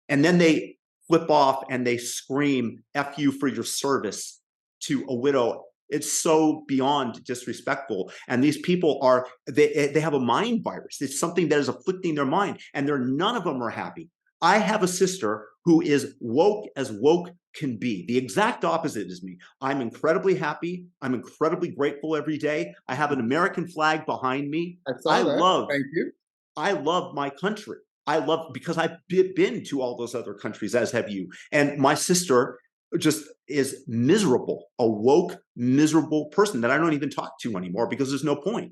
And then they flip off and they scream "F you for your service" to a widow. It's so beyond disrespectful. And these people are, they have a mind virus. It's something that is afflicting their mind, and none of them are happy. I have a sister who is woke as woke can be. The exact opposite is me. I'm incredibly happy. I'm incredibly grateful every day. I have an American flag behind me. I I saw that. love Thank you. I love my country. I love, because I've been to all those other countries, as have you. And my sister just is miserable, a woke, miserable person that I don't even talk to anymore because there's no point.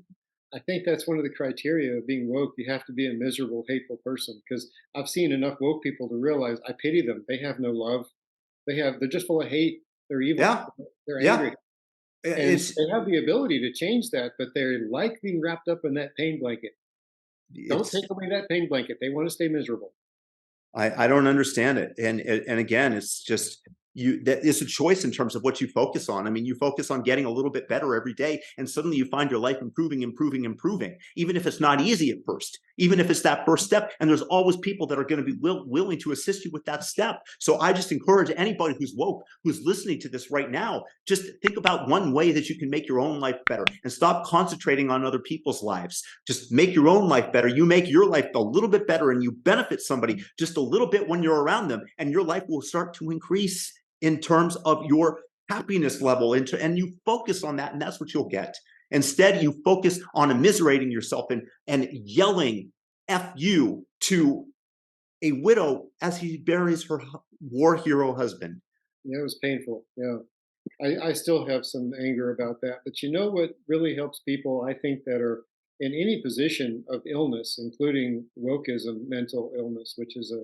I think that's one of the criteria of being woke. You have to be a miserable, hateful person because I've seen enough woke people to realize I pity them. They have no love. They're just full of hate. They're evil. Yeah, They're yeah. angry. And It's they have the ability to change that, but they're like being wrapped up in that pain blanket. Don't it's take away that pain blanket. They want to stay miserable. I don't understand it. And again, it's just you that it's a choice in terms of what you focus on. I mean, you focus on getting a little bit better every day, and suddenly you find your life improving, improving, improving, even if it's not easy at first, even if it's that first step. And there's always people that are going to be willing to assist you with that step. So I just encourage anybody who's woke, who's listening to this right now, just think about one way that you can make your own life better and stop concentrating on other people's lives. Just make your own life better. You make your life a little bit better, and you benefit somebody just a little bit when you're around them, and your life will start to increase in terms of your happiness level. And you focus on that, and that's what you'll get. Instead, you focus on immiserating yourself and yelling "F you" to a widow as he buries her war hero husband. Yeah, it was painful. Yeah. I still have some anger about that. But you know what really helps people, I think, that are in any position of illness, including wokeism, mental illness, which is a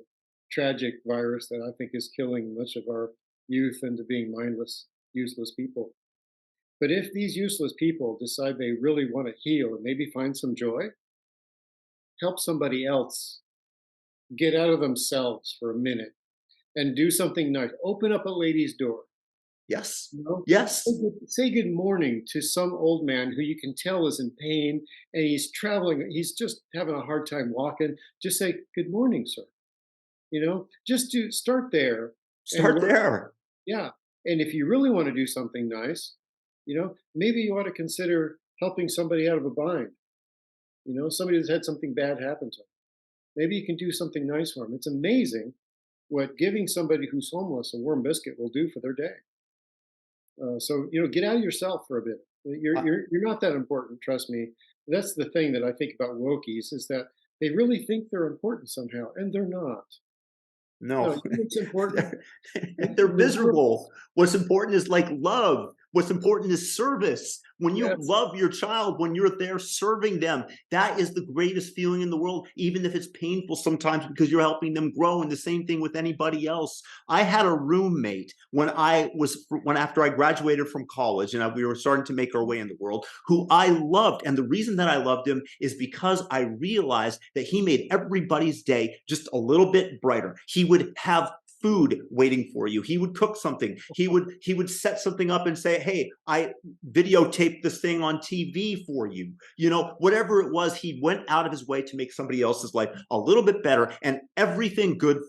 tragic virus that I think is killing much of our youth into being mindless, useless people. But if these useless people decide they really want to heal and maybe find some joy, help somebody else get out of themselves for a minute and do something nice. Open up a lady's door. Yes, You know, yes. say good morning to some old man who you can tell is in pain and he's traveling, he's just having a hard time walking. Just say, "Good morning, sir." Just to start there and Start work. there. Yeah. And if you really want to do something nice, maybe you ought to consider helping somebody out of a bind. Somebody that's had something bad happen to them. Maybe you can do something nice for them. It's amazing what giving somebody who's homeless a warm biscuit will do for their day. So get out of yourself for a bit. You're not that important. Trust me. That's the thing that I think about wokies is that they really think they're important somehow, and they're not. No, No, what's important? they're Your purpose. miserable. What's important is like love. What's important is service. When you Yes. love your child, when you're there serving them, that is the greatest feeling in the world, even if it's painful sometimes because you're helping them grow. And the same thing with anybody else. I had a roommate when after I graduated from college and we were starting to make our way in the world, who I loved. And the reason that I loved him is because I realized that he made everybody's day just a little bit brighter. He would have food waiting for you. He would cook something. He would set something up and say, "Hey, I videotaped this thing on TV for you." Whatever it was, he went out of his way to make somebody else's life a little bit better, and everything good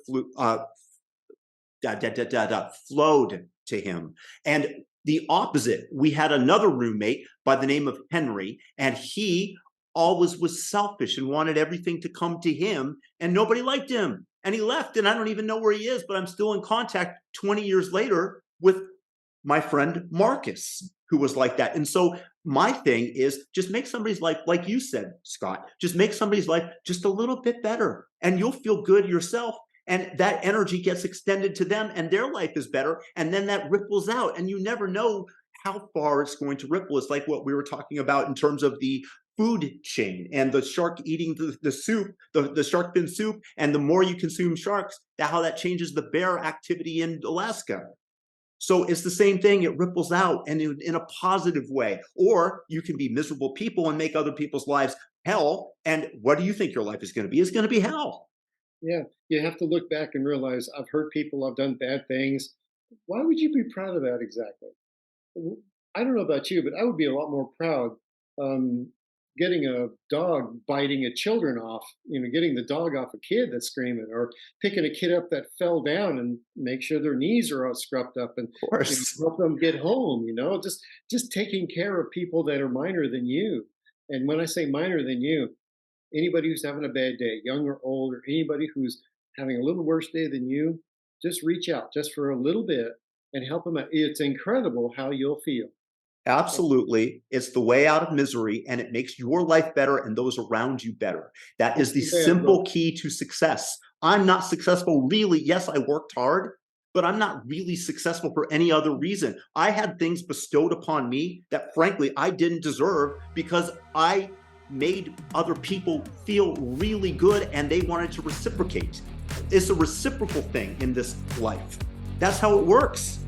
flowed to him. And the opposite, we had another roommate by the name of Henry, and he always was selfish and wanted everything to come to him, and nobody liked him. And he left, and I don't even know where he is, but I'm still in contact 20 years later with my friend Marcus, who was like that. And so my thing is just make somebody's life, like you said, Scott, just make somebody's life just a little bit better, and you'll feel good yourself. And that energy gets extended to them, and their life is better. And then that ripples out, and you never know how far it's going to ripple. It's like what we were talking about in terms of the food chain and the shark eating the soup, the shark fin soup. And the more you consume sharks, how that changes the bear activity in Alaska. So it's the same thing. It ripples out and in a positive way. Or you can be miserable people and make other people's lives hell. And what do you think your life is going to be? It's going to be hell. Yeah. You have to look back and realize I've hurt people. I've done bad things. Why would you be proud of that exactly? I don't know about you, but I would be a lot more proud um, getting a dog biting a children off, getting the dog off a kid that's screaming, or picking a kid up that fell down and make sure their knees are all scrubbed up and Of course. help them get home. Just taking care of people that are minor than you. And when I say minor than you, anybody who's having a bad day, young or old, or anybody who's having a little worse day than you, just reach out just for a little bit and help them out. It's incredible how you'll feel. Absolutely. It's the way out of misery, and it makes your life better and those around you better. That is It's the too bad, simple key to success. I'm not successful really. Yes, I worked hard, but I'm not really successful for any other reason. I had things bestowed upon me that frankly I didn't deserve because I made other people feel really good and they wanted to reciprocate. It's a reciprocal thing in this life. That's how it works.